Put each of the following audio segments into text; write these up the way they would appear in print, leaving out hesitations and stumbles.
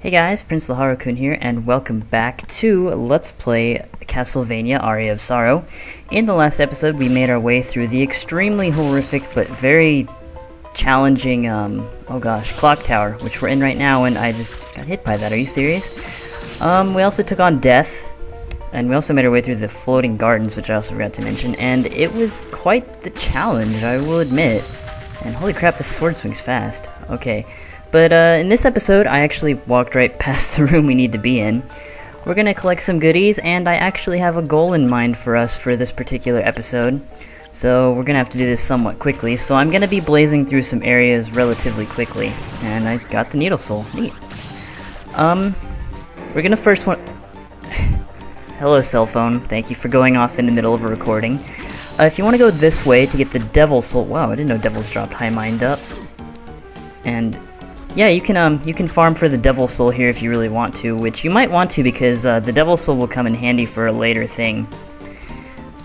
Hey guys, PrinceLaharlkun here, and welcome back to Let's Play Castlevania Aria of Sorrow. In the last episode, we made our way through the extremely horrific but very challenging, clock tower, which we're in right now, and I just got hit by that. Are you serious? We also took on Death, and we also made our way through the floating gardens, which I also forgot to mention, and it was quite the challenge, I will admit. And holy crap, the sword swings fast. Okay. But in this episode, I actually walked right past the room we need to be in. We're gonna collect some goodies, and I actually have a goal in mind for us for this particular episode. So we're gonna have to do this somewhat quickly, so I'm gonna be blazing through some areas relatively quickly. And I got the Needle Soul. Neat. We're gonna first want... Hello, cell phone. Thank you for going off in the middle of a recording. If you want to go this way to get the Devil Soul... Wow, I didn't know Devils dropped high mind-ups. And... yeah, you can farm for the Devil Soul here if you really want to, which you might want to because the Devil Soul will come in handy for a later thing.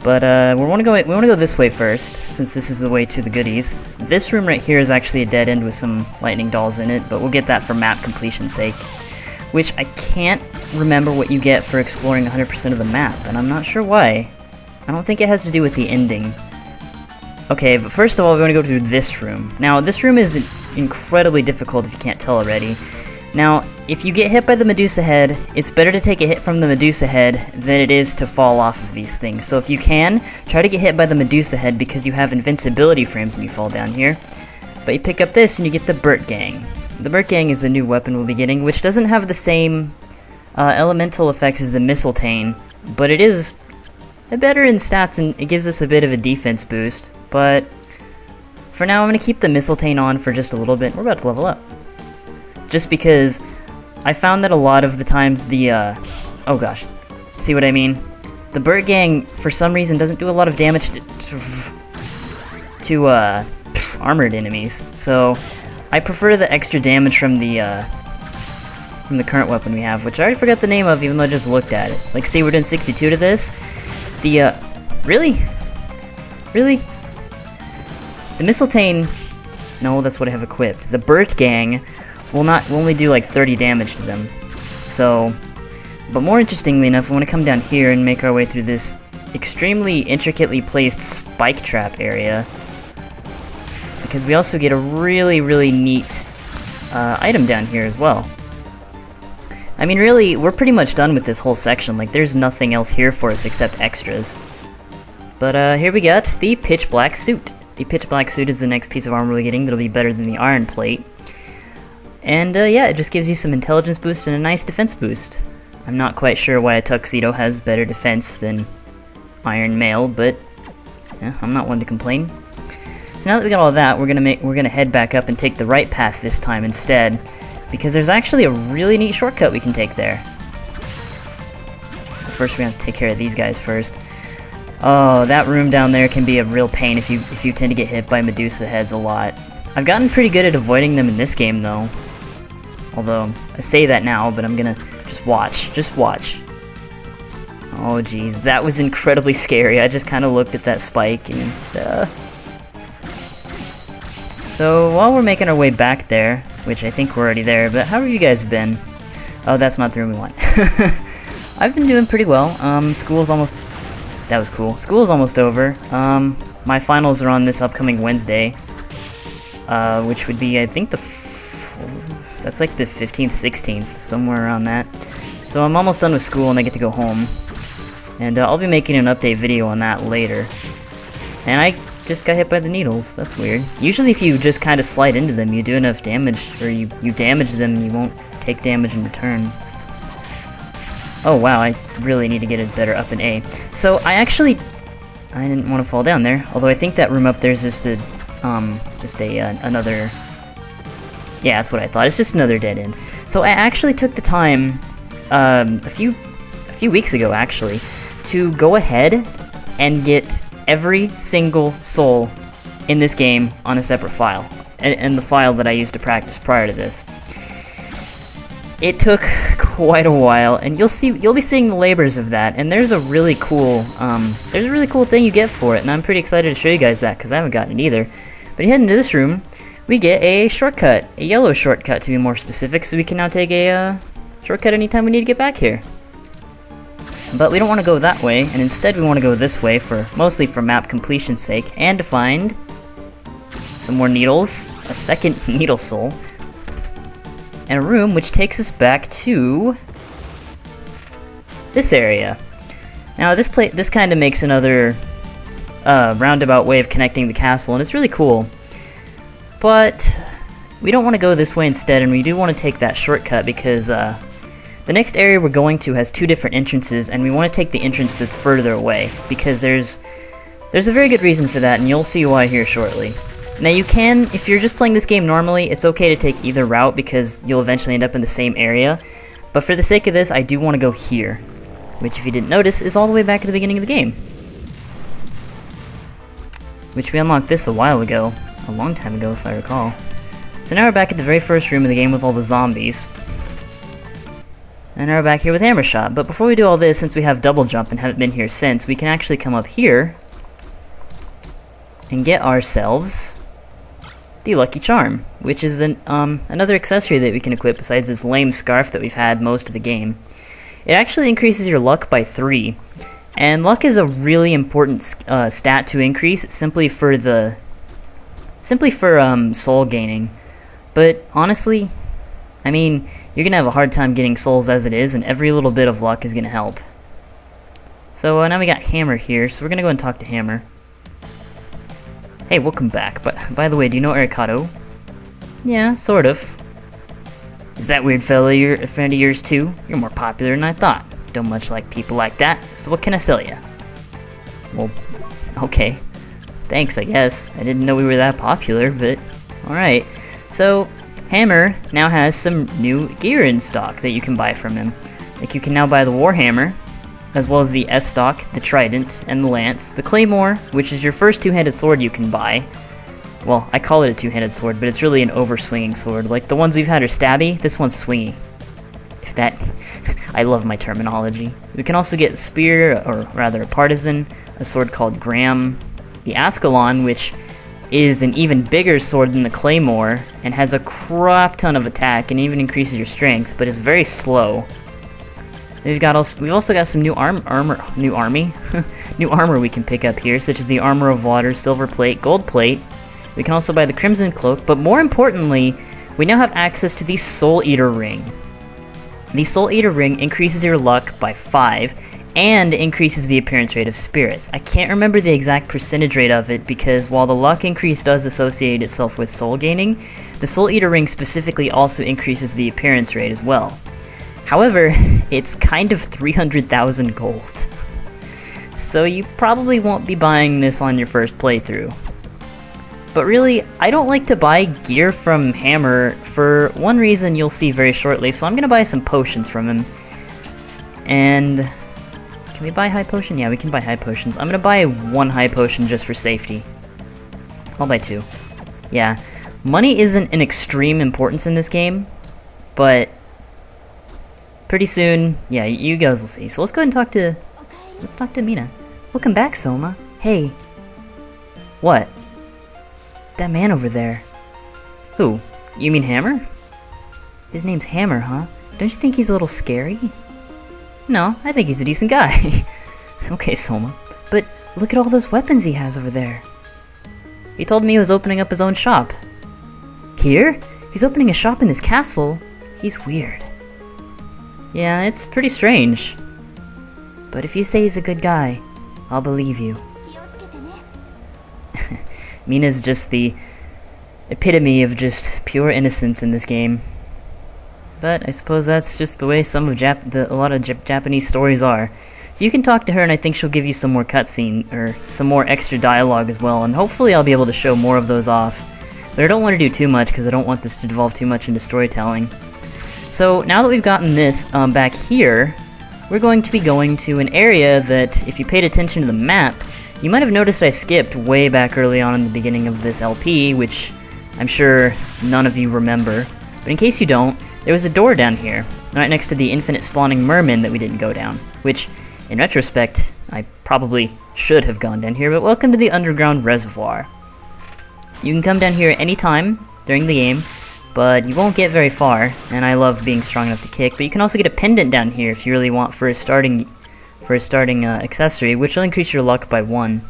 But we want to go this way first, since this is the way to the goodies. This room right here is actually a dead end with some lightning dolls in it, but we'll get that for map completion's sake. Which I can't remember what you get for exploring 100% of the map, and I'm not sure why. I don't think it has to do with the ending. Okay, but first of all, we're going to go through this room. Now, this room is incredibly difficult if you can't tell already. Now, if you get hit by the Medusa head, it's better to take a hit from the Medusa head than it is to fall off of these things. So if you can, try to get hit by the Medusa head because you have invincibility frames when you fall down here. But you pick up this and you get the Burt Gang. The Burt Gang is the new weapon we'll be getting, which doesn't have the same elemental effects as the Mistletoe, but it is better in stats and it gives us a bit of a defense boost. But for now, I'm going to keep the Mistletoe on for just a little bit. We're about to level up. Just because I found that a lot of the times the, oh gosh, see what I mean? The Burt Gang, for some reason, doesn't do a lot of damage to armored enemies. So, I prefer the extra damage from the current weapon we have, which I already forgot the name of, even though I just looked at it. Like, see, we're doing 62 to this. The, really? Really? The Mistletoe, no, that's what I have equipped. The Burt Gang will only do like 30 damage to them. So, but more interestingly enough, we want to come down here and make our way through this extremely intricately placed spike trap area. Because we also get a really, really neat item down here as well. I mean, really, we're pretty much done with this whole section. Like, there's nothing else here for us except extras. But here we got the Pitch Black Suit. The Pitch Black Suit is the next piece of armor we're getting that'll be better than the Iron Plate. And yeah, it just gives you some intelligence boost and a nice defense boost. I'm not quite sure why a tuxedo has better defense than Iron Mail, but yeah, I'm not one to complain. So now that we got all that, we're gonna head back up and take the right path this time instead, because there's actually a really neat shortcut we can take there. But first, we're gonna take care of these guys first. Oh, that room down there can be a real pain if you tend to get hit by Medusa heads a lot. I've gotten pretty good at avoiding them in this game, though. Although, I say that now, but I'm gonna just watch. Just watch. Oh, geez. That was incredibly scary. I just kind of looked at that spike and... So, while we're making our way back there, which I think we're already there, but how have you guys been? Oh, that's not the room we want. I've been doing pretty well. School's almost... That was cool. School's almost over. My finals are on this upcoming Wednesday, which would be, I think, that's like the 15th, 16th, somewhere around that. So I'm almost done with school and I get to go home. And I'll be making an update video on that later. And I just got hit by the needles. That's weird. Usually if you just kind of slide into them, you do enough damage, or you damage them and you won't take damage in return. Oh wow, I really need to get it better up in A. So I didn't want to fall down there, although I think that room up there is just another... Yeah, that's what I thought. It's just another dead end. So I actually took the time, a few weeks ago actually, to go ahead and get every single soul in this game on a separate file, and the file that I used to practice prior to this. It took quite a while, and you'll be seeing the labors of that. And there's a really cool thing you get for it, and I'm pretty excited to show you guys that because I haven't gotten it either. But you head into this room we get a shortcut, a yellow shortcut to be more specific, so we can now take a shortcut anytime we need to get back here. But we don't want to go that way, and instead we want to go this way, mostly for map completion's sake, and to find some more needles, a second needle soul, and a room which takes us back to this area. Now this kind of makes another roundabout way of connecting the castle, and it's really cool. But we don't want to go this way instead, and we do want to take that shortcut because the next area we're going to has two different entrances, and we want to take the entrance that's further away because there's a very good reason for that, and you'll see why here shortly. Now you can, if you're just playing this game normally, it's okay to take either route because you'll eventually end up in the same area. But for the sake of this, I do want to go here, which if you didn't notice is all the way back at the beginning of the game. Which we unlocked this a while ago, a long time ago if I recall. So now we're back at the very first room of the game with all the zombies. And now we're back here with Hammer Shot. But before we do all this, since we have double jump and haven't been here since, we can actually come up here and get ourselves the Lucky Charm, which is another accessory that we can equip besides this lame scarf that we've had most of the game. It actually increases your luck by 3, and luck is a really important stat to increase simply for soul gaining. But honestly, I mean, you're gonna have a hard time getting souls as it is, and every little bit of luck is gonna help. So now we got Hammer here, so we're gonna go and talk to Hammer. Hey, welcome back. But by the way, do you know Aricato? Yeah, sort of. Is that weird fella a friend of yours too? You're more popular than I thought. Don't much like people like that, so what can I sell you? Well, okay. Thanks, I guess. I didn't know we were that popular, but alright. So, Hammer now has some new gear in stock that you can buy from him. Like, you can now buy the Warhammer, as well as the S-Stock, the Trident, and the Lance, the Claymore, which is your first two-handed sword you can buy. Well, I call it a two-handed sword, but it's really an over-swinging sword. Like, the ones we've had are stabby, this one's swingy. If that... I love my terminology. We can also get a spear, or rather a partisan, a sword called Graham, the Ascalon, which is an even bigger sword than the Claymore, and has a crap ton of attack, and even increases your strength, but is very slow. We've also got some new new armor we can pick up here, such as the Armor of Water, Silver Plate, Gold Plate. We can also buy the Crimson Cloak, but more importantly, we now have access to the Soul Eater Ring. The Soul Eater Ring increases your luck by 5, and increases the appearance rate of spirits. I can't remember the exact percentage rate of it, because while the luck increase does associate itself with soul gaining, the Soul Eater Ring specifically also increases the appearance rate as well. However, it's kind of 300,000 gold. So you probably won't be buying this on your first playthrough. But really, I don't like to buy gear from Hammer for one reason you'll see very shortly, so I'm gonna buy some potions from him. And... can we buy high potion? Yeah, we can buy high potions. I'm gonna buy 1 high potion just for safety. I'll buy 2. Yeah, money isn't an extreme importance in this game, but... pretty soon, yeah, you guys will see. So let's go ahead and let's talk to Mina. Welcome back, Soma. Hey. What? That man over there. Who? You mean Hammer? His name's Hammer, huh? Don't you think he's a little scary? No, I think he's a decent guy. Okay, Soma. But look at all those weapons he has over there. He told me he was opening up his own shop. Here? He's opening a shop in this castle? He's weird. Yeah, it's pretty strange. But if you say he's a good guy, I'll believe you. Mina's just the epitome of just pure innocence in this game. But I suppose that's just the way some of a lot of Japanese stories are. So you can talk to her, and I think she'll give you some more cutscene, or some more extra dialogue as well, and hopefully I'll be able to show more of those off. But I don't want to do too much, because I don't want this to devolve too much into storytelling. So now that we've gotten this back here, we're going to be going to an area that, if you paid attention to the map, you might have noticed I skipped way back early on in the beginning of this LP, which I'm sure none of you remember. But in case you don't, there was a door down here, right next to the infinite spawning merman that we didn't go down, which, in retrospect, I probably should have gone down here, but welcome to the Underground Reservoir. You can come down here at any time, during the game, but you won't get very far, and I love being strong enough to kick. But you can also get a pendant down here if you really want for a starting accessory, which will increase your luck by 1.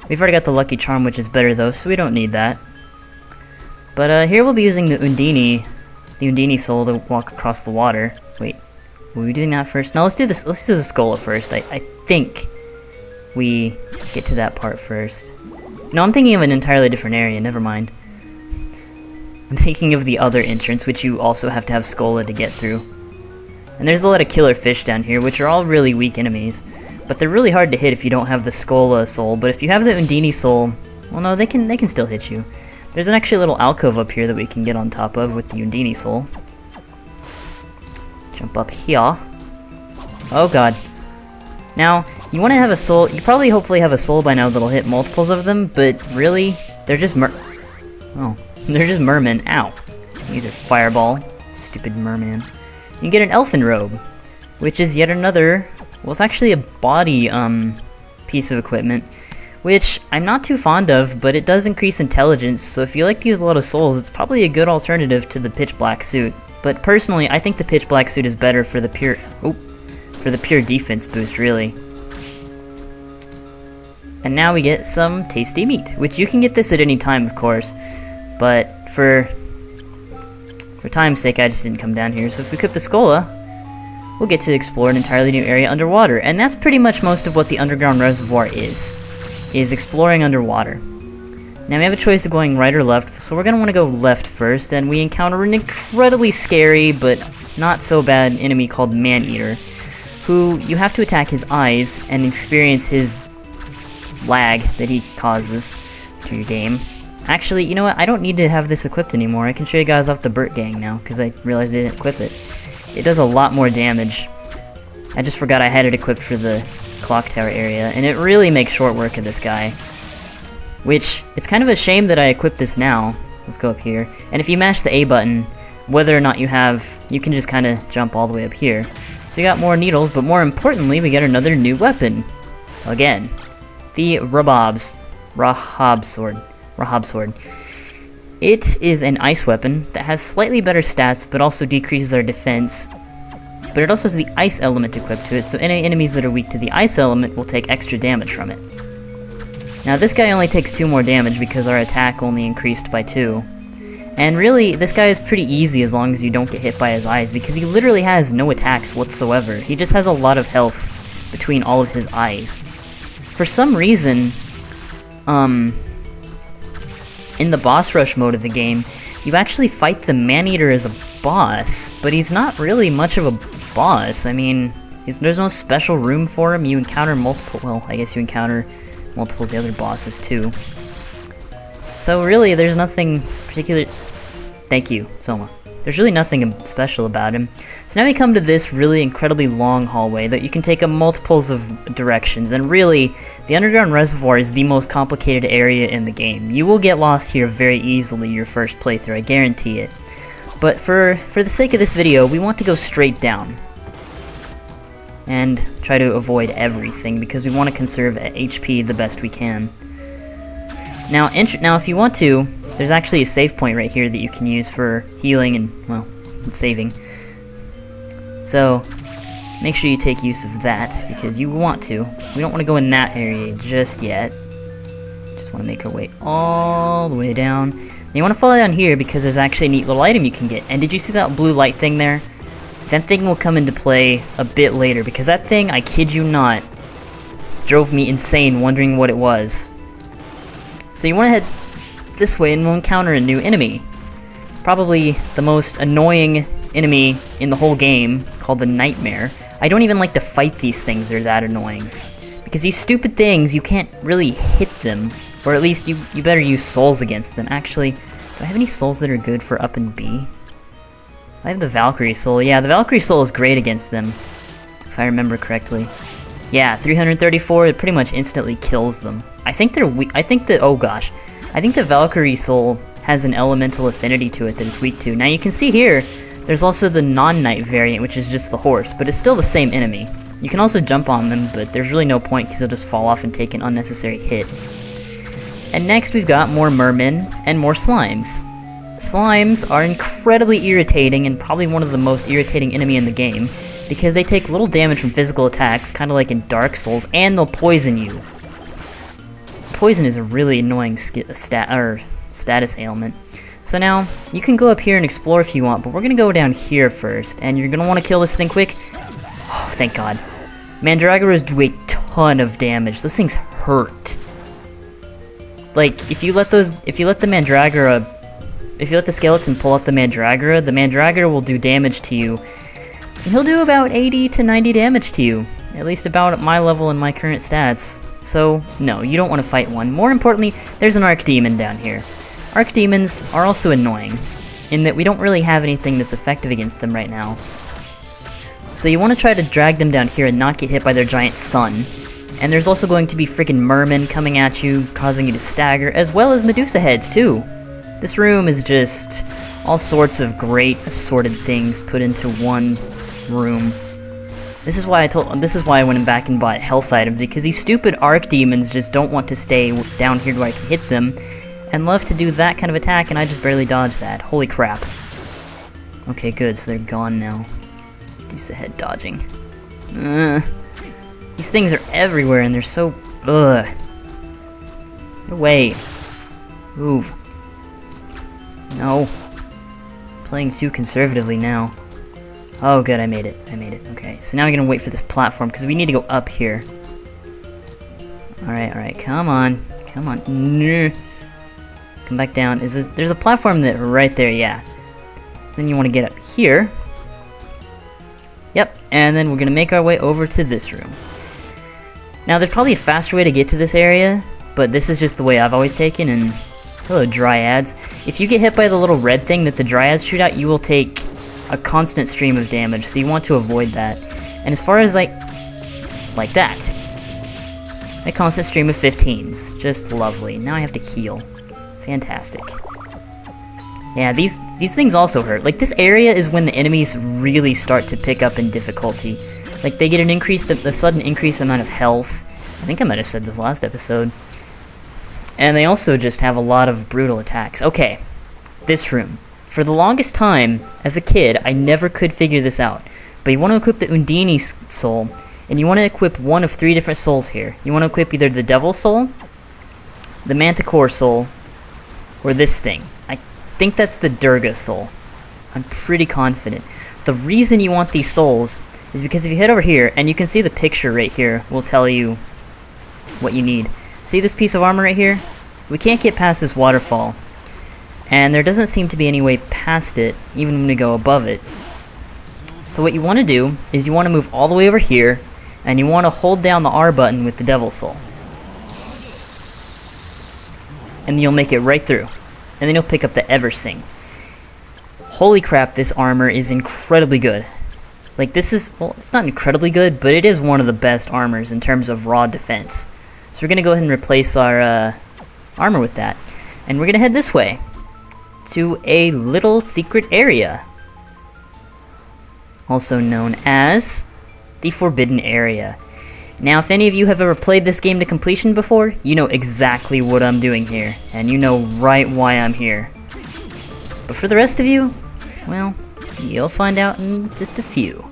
We've already got the lucky charm, which is better though, so we don't need that. But here we'll be using the Undini soul to walk across the water. Wait, were we doing that first? No, let's do this. Let's do the Skola first. I think we get to that part first. No, I'm thinking of an entirely different area. Never mind. I'm thinking of the other entrance, which you also have to have Skola to get through. And there's a lot of killer fish down here, which are all really weak enemies. But they're really hard to hit if you don't have the Skola soul. But if you have the Undini soul, well, no, they can still hit you. There's an actually little alcove up here that we can get on top of with the Undini soul. Jump up here. Oh god. Now, you want to have a soul. You probably hopefully have a soul by now that'll hit multiples of them, but really, they're just they're just mermen. Ow. Either fireball. Stupid merman. You can get an elfin robe, which is yet another. Well, it's actually a body piece of equipment, which I'm not too fond of, but it does increase intelligence. So if you like to use a lot of souls, it's probably a good alternative to the pitch black suit. But personally, I think the pitch black suit is better for the pure defense boost, really. And now we get some tasty meat, which you can get this at any time, of course. But for time's sake, I just didn't come down here. So if we cook the Skola, we'll get to explore an entirely new area underwater. And that's pretty much most of what the Underground Reservoir is exploring underwater. Now we have a choice of going right or left, so we're going to want to go left first, and we encounter an incredibly scary, but not so bad enemy called Maneater, who you have to attack his eyes and experience his lag that he causes to your game. Actually, you know what? I don't need to have this equipped anymore. I can show you guys off the Burt Gang now, because I realized I didn't equip it. It does a lot more damage. I just forgot I had it equipped for the clock tower area, and it really makes short work of this guy. Which, it's kind of a shame that I equipped this now. Let's go up here. And if you mash the A button, whether or not you can just kind of jump all the way up here. So you got more needles, but more importantly, we get another new weapon. Again. The Rahab sword. It is an ice weapon that has slightly better stats, but also decreases our defense. But it also has the ice element equipped to it, so any enemies that are weak to the ice element will take extra damage from it. Now this guy only takes 2 more damage because our attack only increased by 2. And really, this guy is pretty easy as long as you don't get hit by his eyes, because he literally has no attacks whatsoever. He just has a lot of health between all of his eyes. For some reason, in the boss rush mode of the game, you actually fight the Maneater as a boss, but he's not really much of a boss. I mean, there's no special room for him. You encounter multiple, well, I guess you encounter multiples of the other bosses too. So really, there's nothing particular. Thank you, Soma. There's really nothing special about him. So now we come to this really incredibly long hallway that you can take multiples of directions, and really, the Underground Reservoir is the most complicated area in the game. You will get lost here very easily your first playthrough, I guarantee it. But for the sake of this video, we want to go straight down and try to avoid everything because we want to conserve HP the best we can. Now if you want to, there's actually a save point right here that you can use for healing and, well, saving. So, make sure you take use of that, because you want to. We don't want to go in that area just yet. Just want to make our way all the way down. And you want to follow down here because there's actually a neat little item you can get. And did you see that blue light thing there? That thing will come into play a bit later, because that thing, I kid you not, drove me insane wondering what it was. So you want to head this way and we'll encounter a new enemy. Probably the most annoying enemy in the whole game, called the Nightmare. I don't even like to fight these things, they're that annoying. Because these stupid things, you can't really hit them. Or at least you better use souls against them. Actually, do I have any souls that are good for up and B? I have the Valkyrie soul. Yeah, the Valkyrie soul is great against them, if I remember correctly. Yeah, 334, it pretty much instantly kills them. I think they're weak. I think the Valkyrie soul has an elemental affinity to it that it's weak to. Now you can see here, there's also the non-knight variant, which is just the horse, but it's still the same enemy. You can also jump on them, but there's really no point because they'll just fall off and take an unnecessary hit. And next we've got more mermen and more slimes. Slimes are incredibly irritating and probably one of the most irritating enemy in the game because they take little damage from physical attacks, kind of like in Dark Souls, and they'll poison you. Poison is a really annoying status ailment. So now, you can go up here and explore if you want, but we're gonna go down here first, and you're gonna want to kill this thing quick. Oh, thank God. Mandragoras do a ton of damage. Those things hurt. Like, if you let the skeleton pull out the Mandragora will do damage to you. And he'll do about 80 to 90 damage to you. At least about at my level and my current stats. So, no, you don't want to fight one. More importantly, there's an Archdemon down here. Archdemons are also annoying, in that we don't really have anything that's effective against them right now. So you want to try to drag them down here and not get hit by their giant sun. And there's also going to be freaking mermen coming at you, causing you to stagger, as well as Medusa heads too. This room is just all sorts of great assorted things put into one room. This is why I went back and bought health items, because these stupid Archdemons just don't want to stay down here where I can hit them, and love to do that kind of attack, and I just barely dodged that. Holy crap. Okay, good, so they're gone now. Medusa head dodging. These things are everywhere, and they're so... Ugh. Get away. Move. No. Playing too conservatively now. Oh, good, I made it. Okay, so now we're gonna wait for this platform, because we need to go up here. Alright, come on. No. Come back down. There's a platform that right there, yeah. Then you want to get up here. Yep, and then we're gonna make our way over to this room. Now, there's probably a faster way to get to this area, but this is just the way I've always taken, and... Hello, Dryads. If you get hit by the little red thing that the Dryads shoot out, you will take a constant stream of damage, so you want to avoid that. And as far as, like that. A constant stream of 15s. Just lovely. Now I have to heal. Fantastic. Yeah, these things also hurt. Like, this area is when the enemies really start to pick up in difficulty. Like, they get a sudden increased amount of health. I think I might have said this last episode. And they also just have a lot of brutal attacks. Okay, this room. For the longest time, as a kid, I never could figure this out. But you want to equip the Undine soul, and you want to equip one of 3 different souls here. You want to equip either the Devil soul, the Manticore soul, or this thing. I think that's the Durga soul. I'm pretty confident. The reason you want these souls is because if you head over here, and you can see the picture right here will tell you what you need. See this piece of armor right here? We can't get past this waterfall. And there doesn't seem to be any way past it, even when we go above it. So what you want to do is you want to move all the way over here, and you want to hold down the R button with the Devil Soul. And you'll make it right through. And then you'll pick up the Eversing. Holy crap, this armor is incredibly good. Like, this is, well, it's not incredibly good, but it is one of the best armors in terms of raw defense. So we're going to go ahead and replace our armor with that. And we're going to head this way to a little secret area, also known as the Forbidden Area. Now, if any of you have ever played this game to completion before, you know exactly what I'm doing here, and you know right why I'm here. But for the rest of you, well, you'll find out in just a few.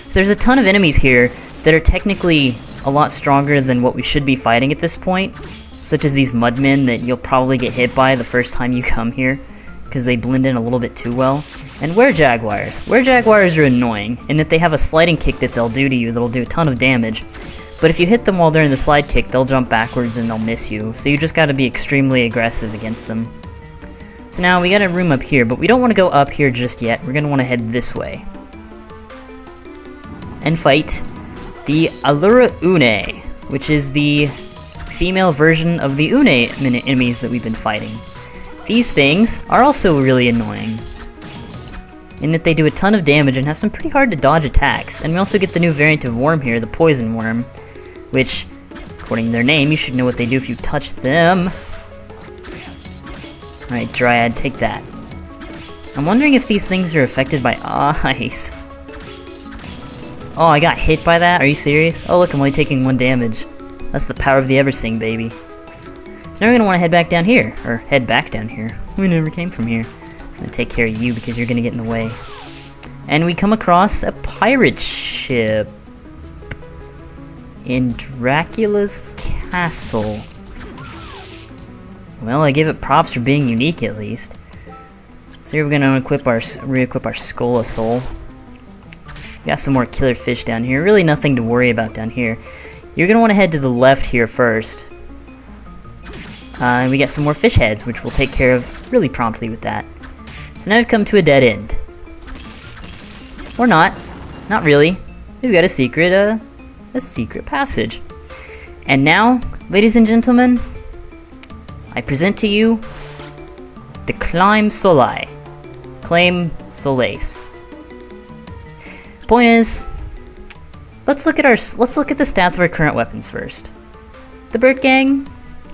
So there's a ton of enemies here that are technically a lot stronger than what we should be fighting at this point, such as these mudmen that you'll probably get hit by the first time you come here, because they blend in a little bit too well. And were-jaguars. Were-jaguars are annoying, in that they have a sliding kick that they'll do to you that'll do a ton of damage. But if you hit them while they're in the slide kick, they'll jump backwards and they'll miss you, so you just gotta be extremely aggressive against them. So now, we got a room up here, but we don't want to go up here just yet. We're gonna want to head this way. And fight the Allura Une, which is the female version of the Une enemies that we've been fighting. These things are also really annoying, in that they do a ton of damage and have some pretty hard to dodge attacks. And we also get the new variant of worm here, the Poison Worm, which, according to their name, you should know what they do if you touch them. Alright, Dryad, take that. I'm wondering if these things are affected by ice. Oh, I got hit by that? Are you serious? Oh look, I'm only taking 1 damage. That's the power of the Eversing, baby. So now we're gonna want to head back down here. Or, head back down here. We never came from here. gonna take care of you because you're gonna get in the way. And we come across a pirate ship in Dracula's castle. Well, I give it props for being unique at least. So here we're gonna re-equip our Solace. We got some more killer fish down here. Really nothing to worry about down here. You're gonna want to head to the left here first. And we got some more fish heads, which we'll take care of really promptly with that. So now we've come to a dead end. Or not. Not really. We've got a secret passage. And now, ladies and gentlemen, I present to you the Claim Solace. Claim Solace. Point is, let's look at the stats of our current weapons first. The Bird Gang,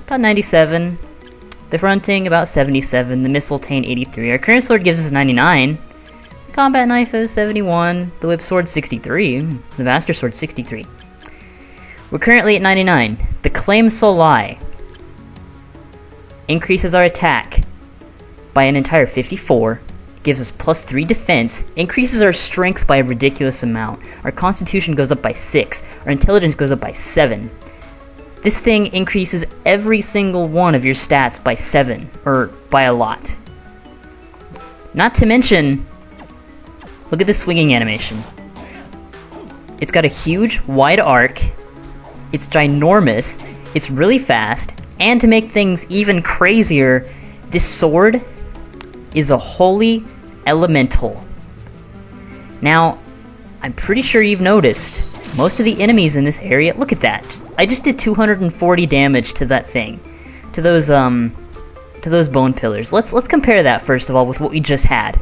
about 97. The Fronting, about 77. The Mistletoe, 83. Our current sword gives us 99. The Combat Knife is 71. The Whip Sword, 63. The Master Sword, 63. We're currently at 99. The Claim Solace increases our attack by an entire 54, gives us +3 defense, increases our strength by a ridiculous amount. Our constitution goes up by 6, our intelligence goes up by 7. This thing increases every single one of your stats by 7, or by a lot. Not to mention, look at the swinging animation. It's got a huge, wide arc, it's ginormous, it's really fast, and to make things even crazier, this sword is a holy elemental. Now, I'm pretty sure you've noticed, most of the enemies in this area, look at that. I just did 240 damage to that thing. To those bone pillars. Let's compare that first of all with what we just had.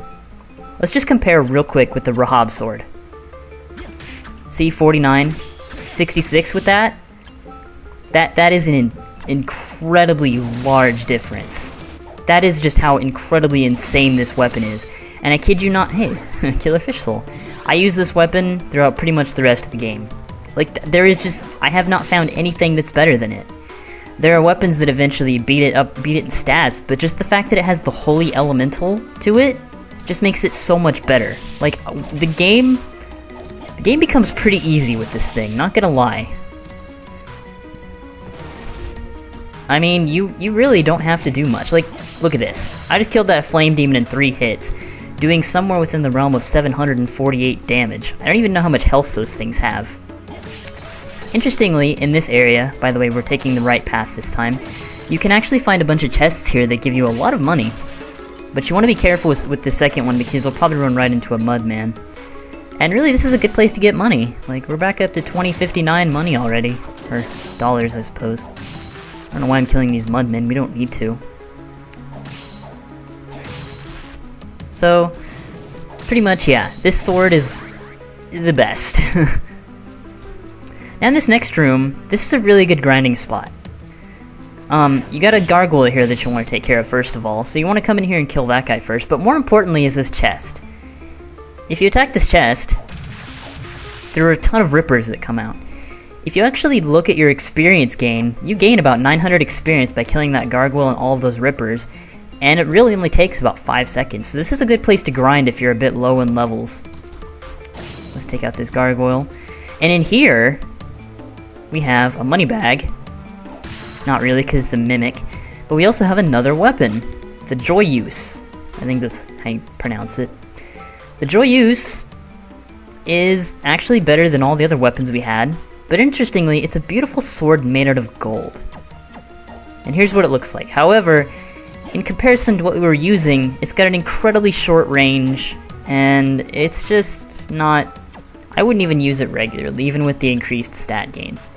Let's just compare real quick with the Rahab sword. See, 49, 66 with that? That is an incredibly large difference. That is just how incredibly insane this weapon is. And I kid you not, hey, killer fish soul. I use this weapon throughout pretty much the rest of the game. Like, there is just, I have not found anything that's better than it. There are weapons that eventually beat it in stats, but just the fact that it has the holy elemental to it just makes it so much better. Like, the game becomes pretty easy with this thing, not gonna lie. I mean, you really don't have to do much. Like, look at this. I just killed that flame demon in 3 hits, doing somewhere within the realm of 748 damage. I don't even know how much health those things have. Interestingly, in this area, by the way, we're taking the right path this time, you can actually find a bunch of chests here that give you a lot of money. But you want to be careful with the second one because you'll probably run right into a mudman. And really, this is a good place to get money. Like, we're back up to 2059 money already. Or dollars, I suppose. I don't know why I'm killing these mudmen, we don't need to. So, pretty much, yeah, this sword is the best. Now in this next room, this is a really good grinding spot. You got a gargoyle here that you want to take care of first of all, so you want to come in here and kill that guy first, but more importantly is this chest. If you attack this chest, there are a ton of rippers that come out. If you actually look at your experience gain, you gain about 900 experience by killing that gargoyle and all of those rippers, and it really only takes about 5 seconds, so this is a good place to grind if you're a bit low in levels. Let's take out this gargoyle. And in here, we have a money bag. Not really, because it's a mimic. But we also have another weapon. The Joyeuse. I think that's how you pronounce it. The Joyeuse is actually better than all the other weapons we had. But interestingly, it's a beautiful sword made out of gold. And here's what it looks like. However, in comparison to what we were using, it's got an incredibly short range. And it's just not... I wouldn't even use it regularly, even with the increased stat gains.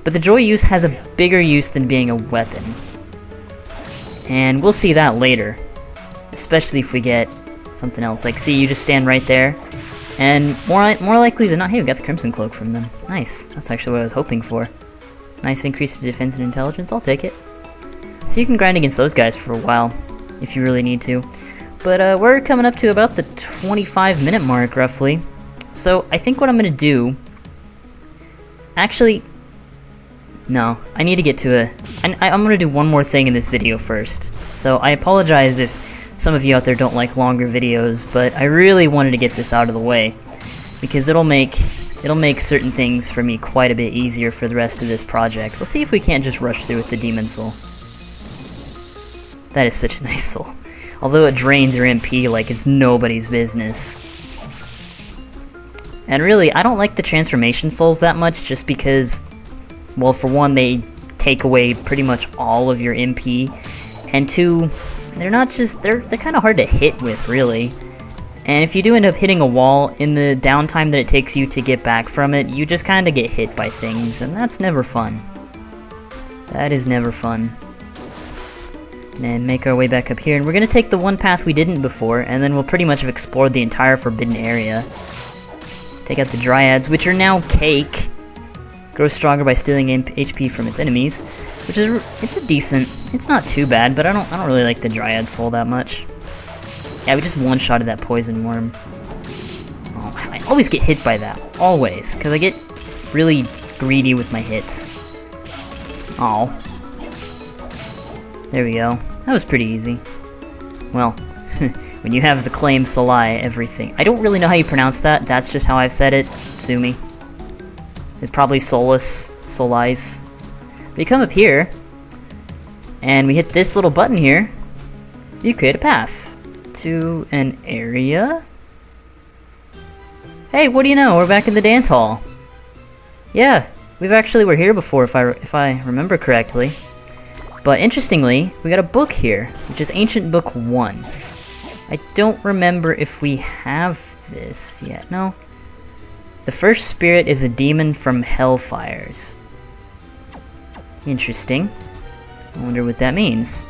But the Joyeuse has a bigger use than being a weapon. And we'll see that later. Especially if we get something else. Like, see, you just stand right there. And more likely than not, hey, we got the Crimson Cloak from them. Nice. That's actually what I was hoping for. Nice increase to defense and intelligence. I'll take it. So you can grind against those guys for a while, if you really need to. But we're coming up to about the 25-minute mark, roughly. So I think what I'm going to do... Actually... No, I need to get to I'm going to do one more thing in this video first. So I apologize if some of you out there don't like longer videos, but I really wanted to get this out of the way, because it'll make certain things for me quite a bit easier for the rest of this project. Let's see if we can't just rush through with the Demon Soul. That is such a nice soul. Although it drains your MP like it's nobody's business. And really, I don't like the transformation souls that much, just because, well, for one, they take away pretty much all of your MP, and two, they're kind of hard to hit with, really. And if you do end up hitting a wall, in the downtime that it takes you to get back from it, you just kind of get hit by things, and that's never fun. That is never fun. And make our way back up here, and we're gonna take the one path we didn't before, and then we'll pretty much have explored the entire forbidden area. Take out the Dryads, which are now cake. Grows stronger by stealing HP from its enemies, which is, it's not too bad, but I don't really like the Dryad soul that much. Yeah, we just one-shotted that poison worm. Oh, I always get hit by that, always, because I get really greedy with my hits. Oh. There we go. That was pretty easy. Well, when you have the claim Solace, everything. I don't really know how you pronounce that. That's just how I've said it. Sue me. It's probably Solace. But you come up here, and we hit this little button here. You create a path to an area. Hey, what do you know? We're back in the dance hall. Yeah, we're here before, if I remember correctly. But interestingly, we got a book here, which is Ancient Book 1. I don't remember if we have this yet. No. The first spirit is a demon from Hellfires. Interesting. I wonder what that means.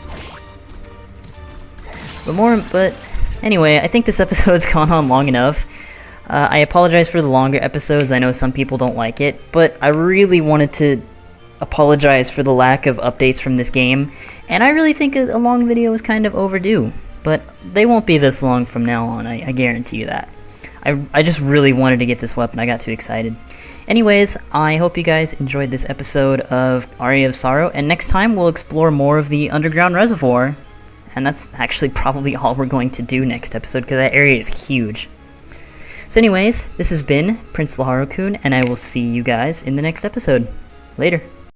But anyway, I think this episode's gone on long enough. I apologize for the longer episodes. I know some people don't like it, but I really wanted to apologize for the lack of updates from this game, and I really think a long video is kind of overdue, but they won't be this long from now on, I guarantee you that. I just really wanted to get this weapon, I got too excited. Anyways, I hope you guys enjoyed this episode of Aria of Sorrow, and next time we'll explore more of the Underground Reservoir, and that's actually probably all we're going to do next episode, because that area is huge. So anyways, this has been PrinceLaharlkun, and I will see you guys in the next episode. Later.